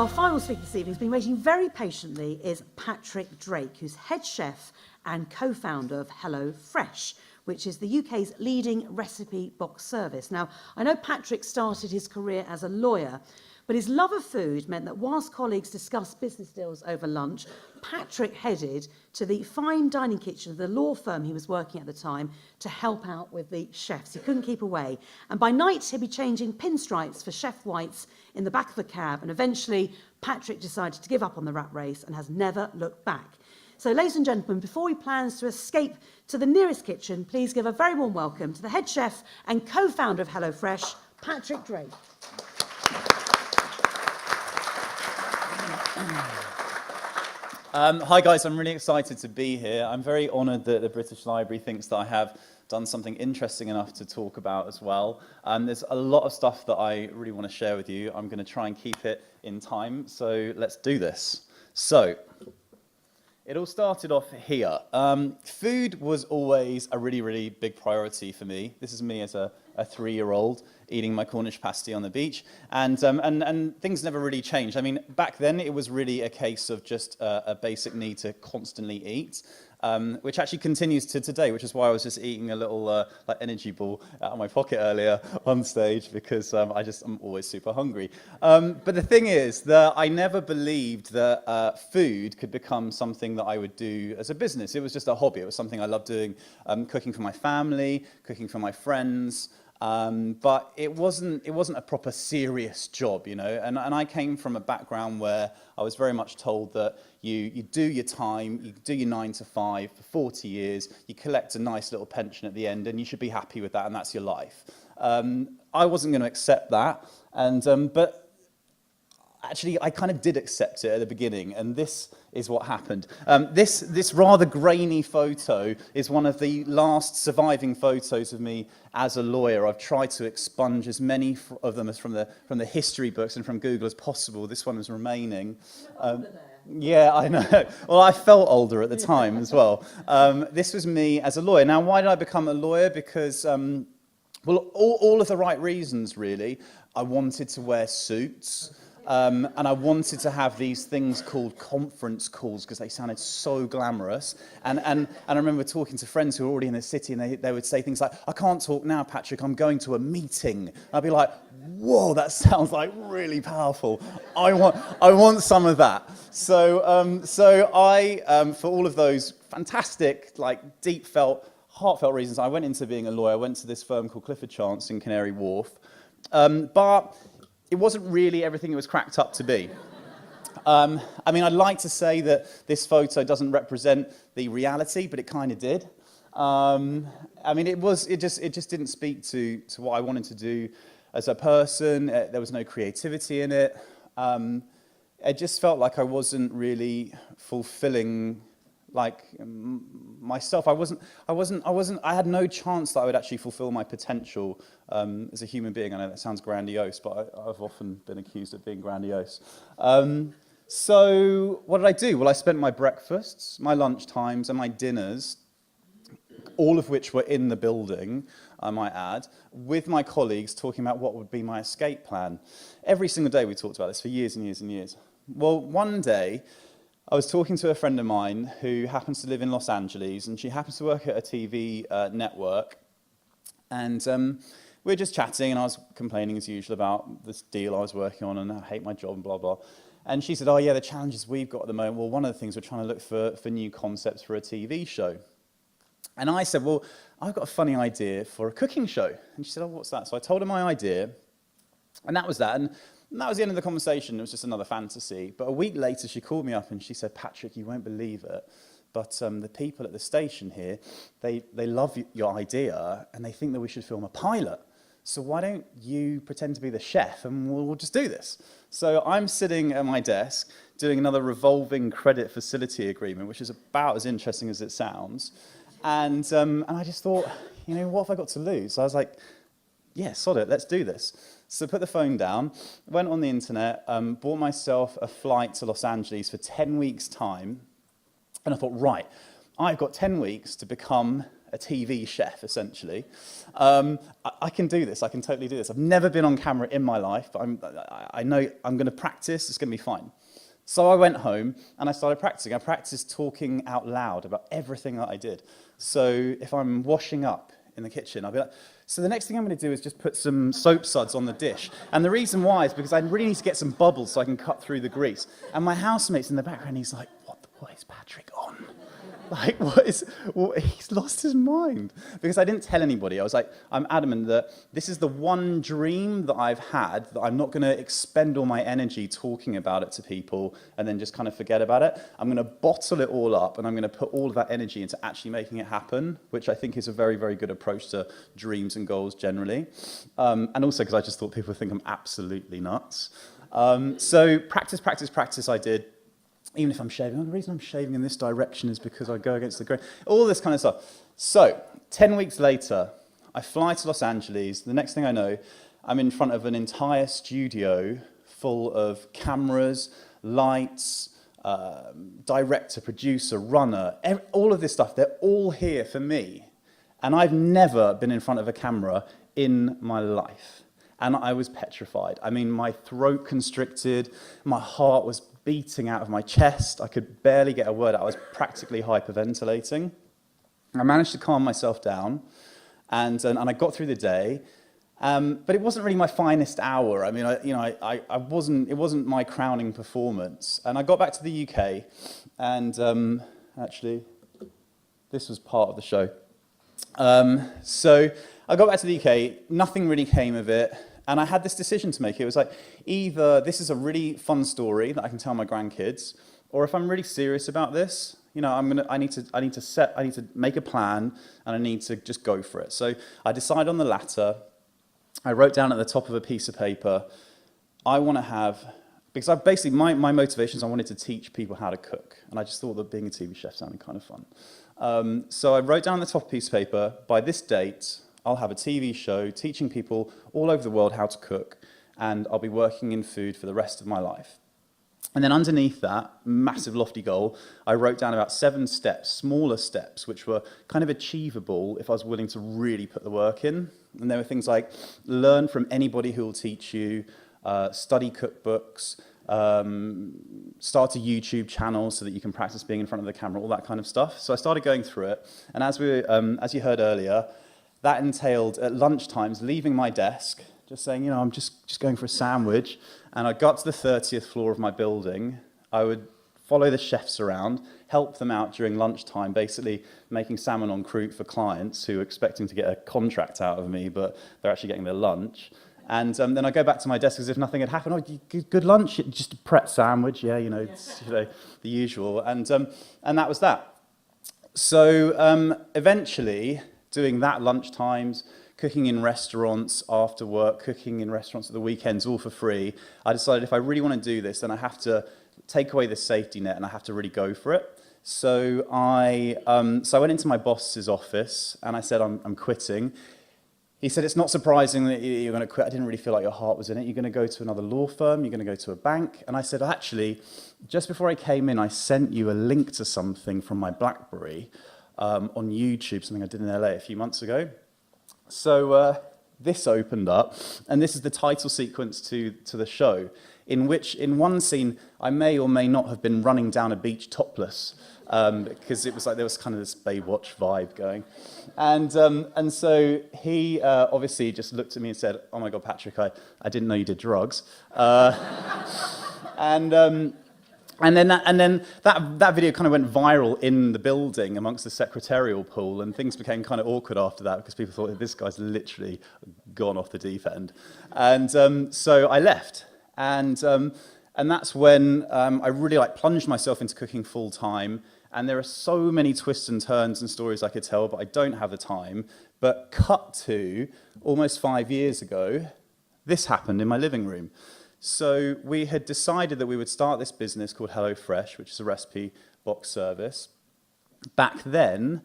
our final speaker this evening has been waiting very patiently is Patrick Drake, who's head chef and co-founder of HelloFresh, which is the UK's leading recipe box service. Now, I know Patrick started his career as a lawyer, but his love of food meant that whilst colleagues discussed business deals over lunch, Patrick headed to the fine dining kitchen of the law firm he was working at the time to help out with the chefs. He couldn't keep away. And by night, he'd be changing pinstripes for chef whites in the back of the cab. And eventually, Patrick decided to give up on the rat race and has never looked back. So, ladies and gentlemen, before he plans to escape to the nearest kitchen, please give a very warm welcome to the head chef and co-founder of HelloFresh, Patrick Drake. Hi guys, I'm really excited to be here. I'm very honoured that the British Library thinks that I have done something interesting enough to talk about as well. There's a lot of stuff that I really want to share with you. I'm going to try and keep it in time, so let's do this. So, it all started off here. Food was always a really, really big priority for me. This is me as a 3-year-old eating my Cornish pasty on the beach, and things never really changed. I mean, back then it was really a case of just a basic need to constantly eat, which actually continues to today, which is why I was just eating a little like energy ball out of my pocket earlier on stage, because I'm always super hungry. But the thing is that I never believed that food could become something that I would do as a business. It was just a hobby. It was something I loved doing, cooking for my family, cooking for my friends. But it wasn't a proper serious job, you know, and I came from a background where I was very much told that you do your time, you do your 9 to 5 for 40 years, you collect a nice little pension at the end, and you should be happy with that, and that's your life. I wasn't going to accept that, but actually, I kind of did accept it at the beginning, and this is what happened. This rather grainy photo is one of the last surviving photos of me as a lawyer. I've tried to expunge as many of them as from the history books and from Google as possible. This one is remaining. Yeah, I know. Well, I felt older at the time as well. This was me as a lawyer. Now, why did I become a lawyer? Because, well, all of the right reasons, really. I wanted to wear suits. And I wanted to have these things called conference calls because they sounded so glamorous. And I remember talking to friends who were already in the city, and they would say things like, "I can't talk now, Patrick, I'm going to a meeting." I'd be like, "Whoa, that sounds like really powerful. I want some of that." So I, for all of those fantastic, like deep heartfelt reasons, I went into being a lawyer. I went to this firm called Clifford Chance in Canary Wharf. But it wasn't really everything it was cracked up to be. I mean, I'd like to say that this photo doesn't represent the reality, but it kind of did. I mean, it just didn't speak to what I wanted to do as a person. There was no creativity in it. It just felt like I wasn't really fulfilling myself. I had no chance that I would actually fulfill my potential as a human being. I know that sounds grandiose, but I've often been accused of being grandiose. So what did I do? Well, I spent my breakfasts, my lunch times, and my dinners, all of which were in the building, I might add, with my colleagues talking about what would be my escape plan. Every single day we talked about this for years and years and years. Well, one day, I was talking to a friend of mine who happens to live in Los Angeles, and she happens to work at a TV network. And we were just chatting, and I was complaining as usual about this deal I was working on, and I hate my job and blah, blah. And she said, "Oh yeah, the challenges we've got at the moment, well, one of the things we're trying to look for new concepts for a TV show." And I said, "Well, I've got a funny idea for a cooking show." And she said, "Oh, what's that?" So I told her my idea, and that was that. And that was the end of the conversation. It was just another fantasy. But a week later, she called me up and she said, "Patrick, you won't believe it, but the people at the station here, they love your idea, and they think that we should film a pilot. So why don't you pretend to be the chef, and we'll just do this." So I'm sitting at my desk doing another revolving credit facility agreement, which is about as interesting as it sounds. And I just thought, you know, what have I got to lose? So I was like, yeah, sod it, let's do this. So I put the phone down, went on the internet, bought myself a flight to Los Angeles for 10 weeks' time, and I thought, right, I've got 10 weeks to become a TV chef, essentially. I can do this. I can totally do this. I've never been on camera in my life, but I know I'm going to practice. It's going to be fine. So I went home and I started practicing. I practiced talking out loud about everything that I did. So if I'm washing up in the kitchen, I'll be like, so the next thing I'm going to do is just put some soap suds on the dish. And the reason why is because I really need to get some bubbles so I can cut through the grease. And my housemate's in the background, he's like, what is Patrick on? Like, he's lost his mind. Because I didn't tell anybody. I was like, I'm adamant that this is the one dream that I've had, that I'm not going to expend all my energy talking about it to people and then just kind of forget about it. I'm going to bottle it all up and I'm going to put all of that energy into actually making it happen, which I think is a very, very good approach to dreams and goals generally. And also because I just thought people would think I'm absolutely nuts. So practice I did. Even if I'm shaving, the reason I'm shaving in this direction is because I go against the grain. All this kind of stuff. So, 10 weeks later, I fly to Los Angeles. The next thing I know, I'm in front of an entire studio full of cameras, lights, director, producer, runner, all of this stuff. They're all here for me. And I've never been in front of a camera in my life. And I was petrified. I mean, my throat constricted, my heart was beating out of my chest. I could barely get a word out. I was practically hyperventilating. I managed to calm myself down, and I got through the day. But it wasn't really my finest hour. I mean, I wasn't. It wasn't my crowning performance. And I got back to the UK, and actually, this was part of the show. So I got back to the UK. Nothing really came of it. And I had this decision to make. It was like, either this is a really fun story that I can tell my grandkids, or if I'm really serious about this, I need to make a plan, and I need to just go for it. So I decided on the latter. I wrote down at the top of a piece of paper, I want to have, because I basically, my motivations, I wanted to teach people how to cook. And I just thought that being a TV chef sounded kind of fun. So I wrote down on the top of a piece of paper, by this date, I'll have a TV show teaching people all over the world how to cook, and I'll be working in food for the rest of my life. And then underneath that massive lofty goal, I wrote down about 7 steps, smaller steps, which were kind of achievable if I was willing to really put the work in. And there were things like learn from anybody who will teach you, study cookbooks, start a YouTube channel so that you can practice being in front of the camera, all that kind of stuff. So I started going through it, and as you heard earlier, that entailed at lunchtimes leaving my desk, just saying, I'm just going for a sandwich. And I got to the 30th floor of my building. I would follow the chefs around, help them out during lunchtime, basically making salmon en croûte for clients who are expecting to get a contract out of me, but they're actually getting their lunch. And then I go back to my desk as if nothing had happened. Oh, good lunch? Just a Pret sandwich, yeah, it's the usual. And that was that. So eventually, doing that lunchtimes, cooking in restaurants after work, cooking in restaurants at the weekends, all for free, I decided if I really want to do this, then I have to take away the safety net and I have to really go for it. So I went into my boss's office and I said, I'm quitting. He said, it's not surprising that you're going to quit. I didn't really feel like your heart was in it. You're going to go to another law firm. You're going to go to a bank. And I said, actually, just before I came in, I sent you a link to something from my BlackBerry on YouTube, something I did in LA a few months ago. So this opened up, and this is the title sequence to the show, in which, in one scene, I may or may not have been running down a beach topless, because it was like there was kind of this Baywatch vibe going. And so he obviously just looked at me and said, oh my God, Patrick, I didn't know you did drugs. And then that video kind of went viral in the building amongst the secretarial pool, and things became kind of awkward after that because people thought, this guy's literally gone off the deep end. And so I left. And that's when I really plunged myself into cooking full time. And there are so many twists and turns and stories I could tell, but I don't have the time. But cut to almost 5 years ago, this happened in my living room. So we had decided that we would start this business called HelloFresh, which is a recipe box service. Back then,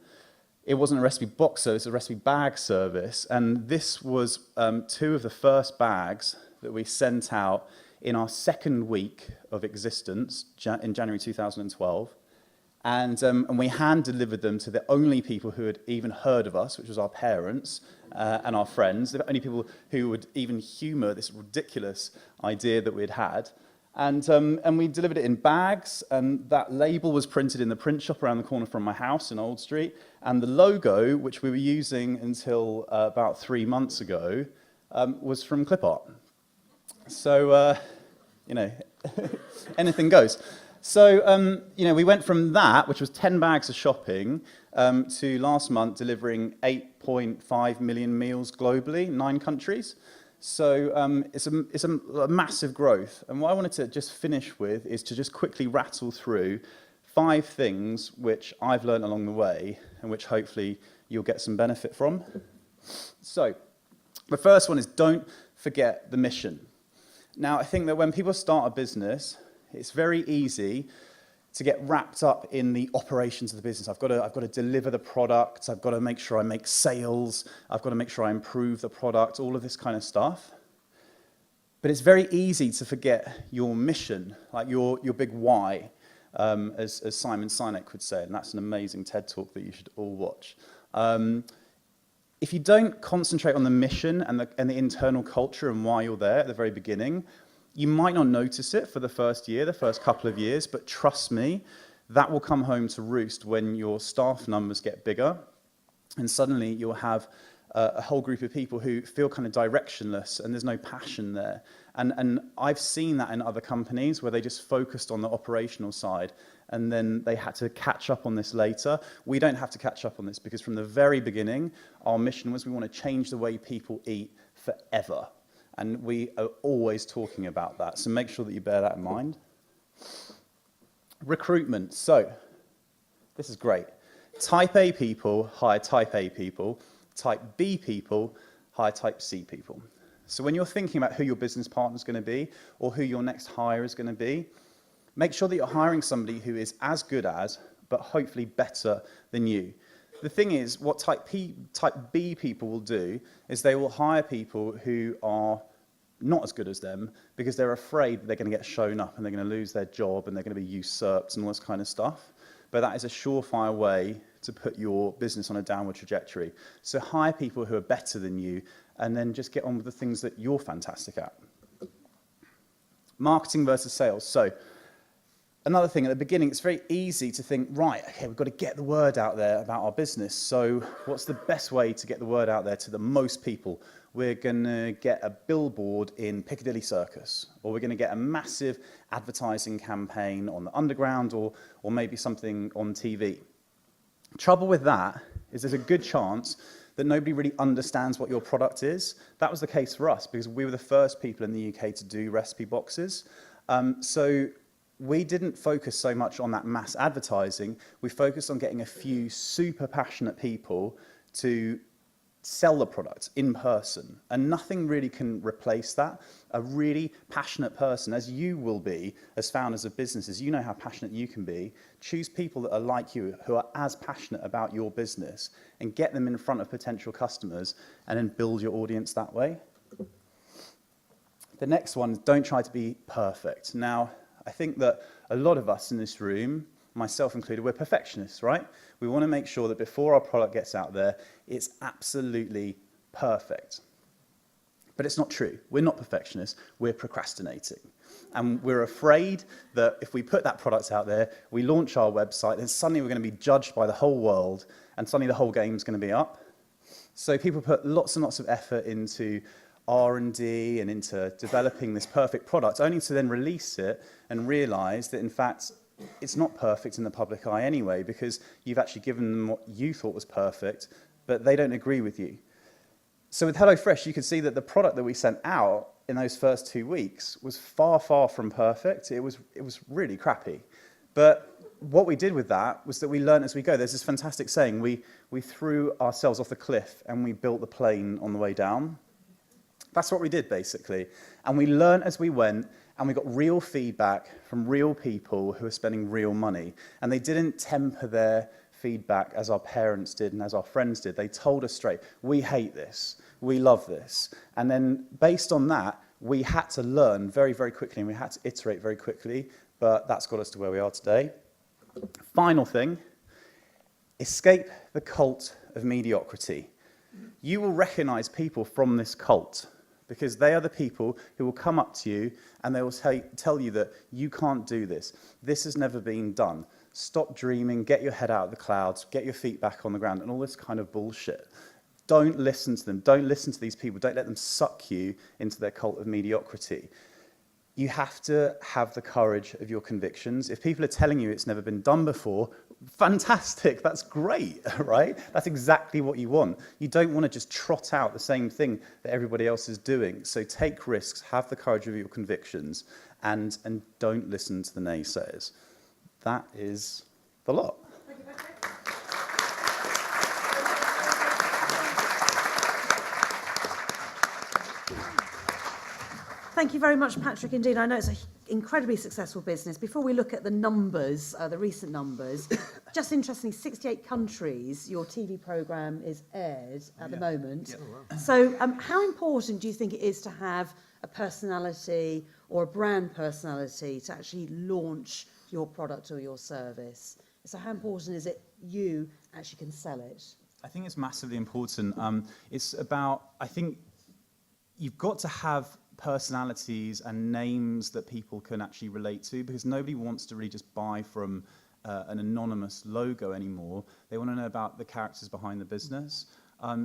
it wasn't a recipe box service, it was a recipe bag service. And this was 2 of the first bags that we sent out in our second week of existence in January 2012. And we hand-delivered them to the only people who had even heard of us, which was our parents and our friends, the only people who would even humour this ridiculous idea that we'd had. And we delivered it in bags, and that label was printed in the print shop around the corner from my house in Old Street. And the logo, which we were using until about 3 months ago, was from clip art. So, anything goes. So, we went from that, which was 10 bags of shopping, to last month delivering 8.5 million meals globally, 9 countries. So it's a massive growth. And what I wanted to just finish with is to just quickly rattle through 5 things which I've learned along the way and which hopefully you'll get some benefit from. So the first one is don't forget the mission. Now, I think that when people start a business, it's very easy to get wrapped up in the operations of the business. I've got to deliver the product. I've got to make sure I make sales. I've got to make sure I improve the product, all of this kind of stuff. But it's very easy to forget your mission, like your big why, as Simon Sinek would say, and that's an amazing TED Talk that you should all watch. If you don't concentrate on the mission and the internal culture and why you're there at the very beginning, you might not notice it for the first year, the first couple of years, but trust me, that will come home to roost when your staff numbers get bigger, and suddenly you'll have a whole group of people who feel kind of directionless and there's no passion there. And I've seen that in other companies where they just focused on the operational side and then they had to catch up on this later. We don't have to catch up on this because from the very beginning, our mission was we want to change the way people eat forever. And we are always talking about that. So make sure that you bear that in mind. Recruitment. So this is great. Type A people hire type A people. Type B people hire type C people. So when you're thinking about who your business partner is going to be or who your next hire is going to be, make sure that you're hiring somebody who is as good as, but hopefully better than you. The thing is, what type B people will do is they will hire people who are not as good as them because they're afraid they're going to get shown up and they're going to lose their job and they're going to be usurped and all this kind of stuff. But that is a surefire way to put your business on a downward trajectory. So hire people who are better than you and then just get on with the things that you're fantastic at. Marketing versus sales. So another thing, at the beginning, it's very easy to think, right, okay, we've got to get the word out there about our business. So what's the best way to get the word out there to the most people? We're going to get a billboard in Piccadilly Circus, or we're going to get a massive advertising campaign on the underground, or maybe something on TV. Trouble with that is there's a good chance that nobody really understands what your product is. That was the case for us because we were the first people in the UK to do recipe boxes. So we didn't focus so much on that mass advertising. We focused on getting a few super passionate people to sell the product in person. And nothing really can replace that. A really passionate person, as you will be as founders of businesses, you know how passionate you can be. Choose people that are like you, who are as passionate about your business, and get them in front of potential customers, and then build your audience that way. The next one is don't try to be perfect. Now, I think that a lot of us in this room, myself included, we're perfectionists, right? We want to make sure that before our product gets out there, it's absolutely perfect. But it's not true. We're not perfectionists. We're procrastinating. And we're afraid that if we put that product out there, we launch our website, then suddenly we're going to be judged by the whole world, and suddenly the whole game's going to be up. So people put lots and lots of effort into R&D and into developing this perfect product, only to then release it and realize that, in fact, it's not perfect in the public eye anyway, because you've actually given them what you thought was perfect, but they don't agree with you. So with HelloFresh, you could see that the product that we sent out in those first 2 weeks was far, far from perfect. It was really crappy. But what we did with that was that we learned as we go. There's this fantastic saying, we threw ourselves off the cliff and we built the plane on the way down. That's what we did, basically. And we learned as we went, and we got real feedback from real people who are spending real money. And they didn't temper their feedback as our parents did and as our friends did. They told us straight, we hate this, we love this. And then based on that, we had to learn very, very quickly, and we had to iterate very quickly, but that's got us to where we are today. Final thing, escape the cult of mediocrity. You will recognize people from this cult because they are the people who will come up to you and they will tell you that you can't do this. This has never been done. Stop dreaming, get your head out of the clouds, get your feet back on the ground, and all this kind of bullshit. Don't listen to them. Don't listen to these people. Don't let them suck you into their cult of mediocrity. You have to have the courage of your convictions. If people are telling you it's never been done before, fantastic, that's great, right? That's exactly what you want. You don't want to just trot out the same thing that everybody else is doing. So take risks, have the courage of your convictions, and don't listen to the naysayers. That is the lot. Thank you very much, Patrick, indeed. I know it's an incredibly successful business. Before we look at the numbers, the recent numbers, just interestingly, 68 countries your TV programme is aired at the moment. Yeah. So how important do you think it is to have a personality or a brand personality to actually launch your product or your service? So how important is it you actually can sell it? I think it's massively important. It's about, I think you've got to have personalities and names that people can actually relate to, because nobody wants to really just buy from an anonymous logo anymore. They want to know about the characters behind the business.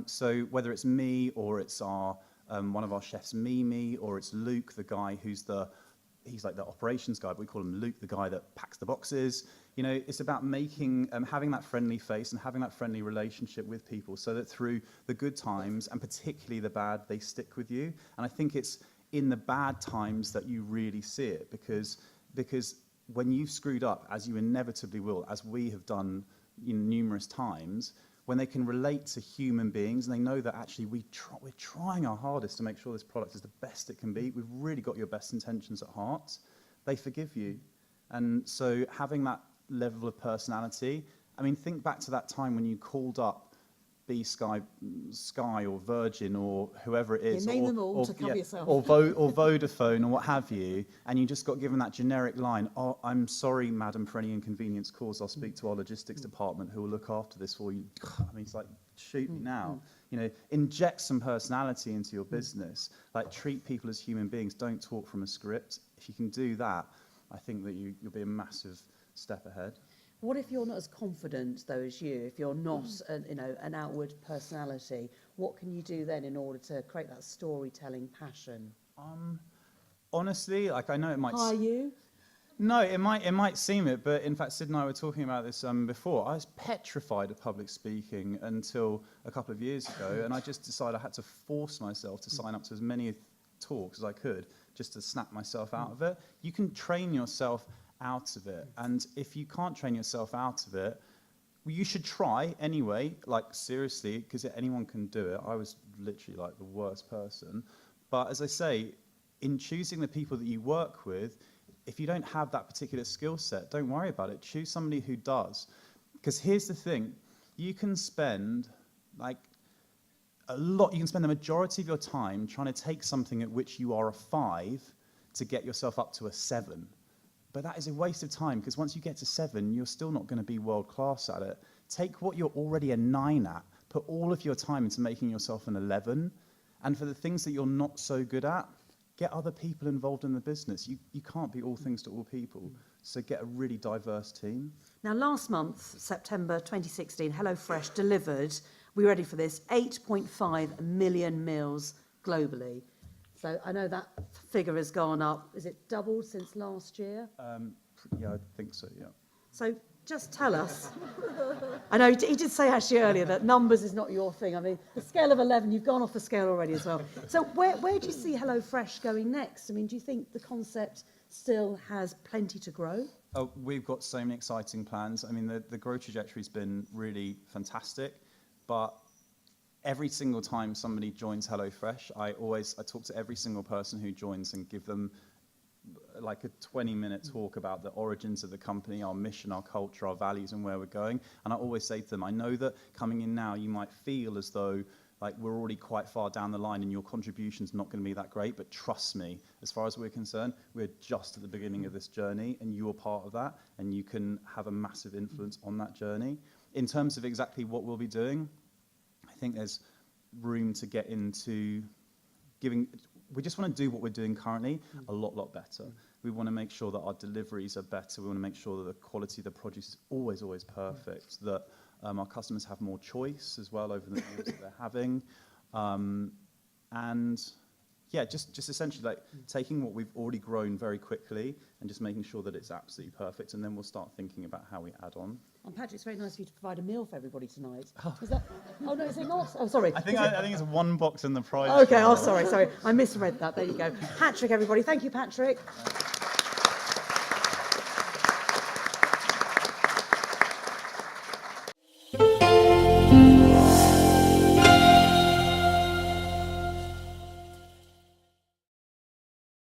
So whether it's me or it's our one of our chefs, Mimi, or it's Luke, the guy he's like the operations guy, but we call him Luke, the guy that packs the boxes. You know, it's about making, having that friendly face and having that friendly relationship with people so that through the good times, and particularly the bad, they stick with you. And I think it's in the bad times that you really see it, because when you've screwed up, as you inevitably will, as we have done numerous times, when they can relate to human beings and they know that actually we're trying our hardest to make sure this product is the best it can be, we've really got your best intentions at heart, they forgive you. And so having that level of personality, I mean, think back to that time when you called up Sky or Virgin or whoever it is, name them all to cover yourself. or Vodafone or what have you, and you just got given that generic line, "Oh, I'm sorry, madam, for any inconvenience caused. I'll speak to our logistics department who will look after this for you." I mean, it's like, shoot me now. You know, inject some personality into your business. Like, treat people as human beings. Don't talk from a script. If you can do that, I think that you'll be a massive step ahead. What if you're not as confident, though, as you? If you're not, an outward personality, what can you do then in order to create that storytelling passion? Honestly, like, I know it might. Are you? No, it might seem it, but in fact, Sid and I were talking about this before. I was petrified of public speaking until a couple of years ago, and I just decided I had to force myself to sign up to as many talks as I could, just to snap myself out of it. You can train yourself out of it, and if you can't train yourself out of it, well, you should try anyway, like, seriously, because anyone can do it. I was literally like the worst person, but as I say, in choosing the people that you work with, if you don't have that particular skill set, don't worry about it. Choose somebody who does, because here's the thing: you can spend like you can spend the majority of your time trying to take something at which you are a 5 to get yourself up to a 7. But that is a waste of time, because once you get to 7, you're still not going to be world class at it. Take what you're already a 9 at, put all of your time into making yourself an 11, and for the things that you're not so good at, get other people involved in the business. You can't be all things to all people, so get a really diverse team. Now, last month, September 2016, HelloFresh delivered, we ready for this, 8.5 million meals globally. So I know that figure has gone up. Is it doubled since last year? Yeah, I think so, yeah. So just tell us. I know he did say actually earlier that numbers is not your thing. I mean, the scale of 11, you've gone off the scale already as well. So where do you see HelloFresh going next? I mean, do you think the concept still has plenty to grow? Oh, we've got so many exciting plans. I mean, the growth trajectory's been really fantastic, but every single time somebody joins HelloFresh, I talk to every single person who joins and give them like a 20-minute talk about the origins of the company, our mission, our culture, our values, and where we're going. And I always say to them, I know that coming in now, you might feel as though like we're already quite far down the line and your contribution's not going to be that great, but trust me, as far as we're concerned, we're just at the beginning of this journey and you're part of that and you can have a massive influence on that journey. In terms of exactly what we'll be doing, I think there's room to get into we just want to do what we're doing currently a lot better. We want to make sure that our deliveries are better. We want to make sure that the quality of the produce is always perfect, that our customers have more choice as well over the meals that they're having. And yeah, just essentially like taking what we've already grown very quickly and just making sure that it's absolutely perfect. And then we'll start thinking about how we add on. And Patrick, it's very nice of you to provide a meal for everybody tonight. Is that? Oh no, is it not? Oh, sorry. I think it's one box in the prize. Okay. Oh, sorry. I misread that. There you go. Patrick, everybody. Thank you, Patrick.